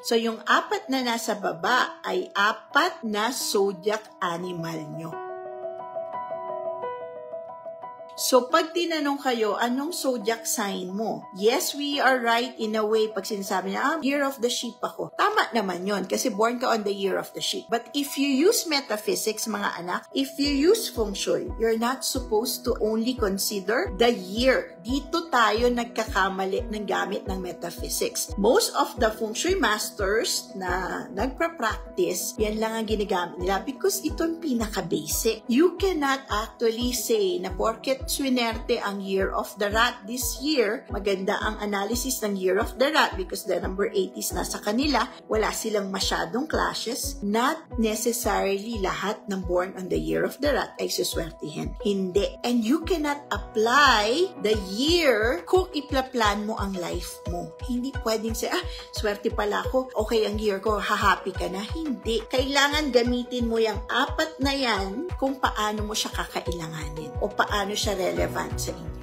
So, yung 4 na nasa baba ay 4 na zodiac animal nyo. So, pag tinanong kayo, anong zodiac sign mo? Yes, we are right in a way pag sinasabi niya, year of the sheep ako. Tama naman yon kasi born ka on the year of the sheep. But if you use metaphysics, mga anak, if you use feng shui, you're not supposed to only consider the year. Dito tayo nagkakamali ng gamit ng metaphysics. Most of the feng shui masters na nagpa-practice, yan lang ang ginagamit nila because ito ang pinaka-basic. You cannot actually say na porket swinerte ang year of the rat this year, maganda ang analysis ng year of the rat because the number 8 is nasa kanila, wala silang masyadong clashes. Not necessarily lahat ng born on the year of the rat ay suswertihin. Hindi. And you cannot apply the year kung ipla-plan mo ang life mo. Hindi pwedeng say, swerte pala ako, okay ang year ko, hahappy ka na. Hindi. Kailangan gamitin mo yung 4 na yan kung paano mo siya kakailanganin o paano siya relevant sa inyo.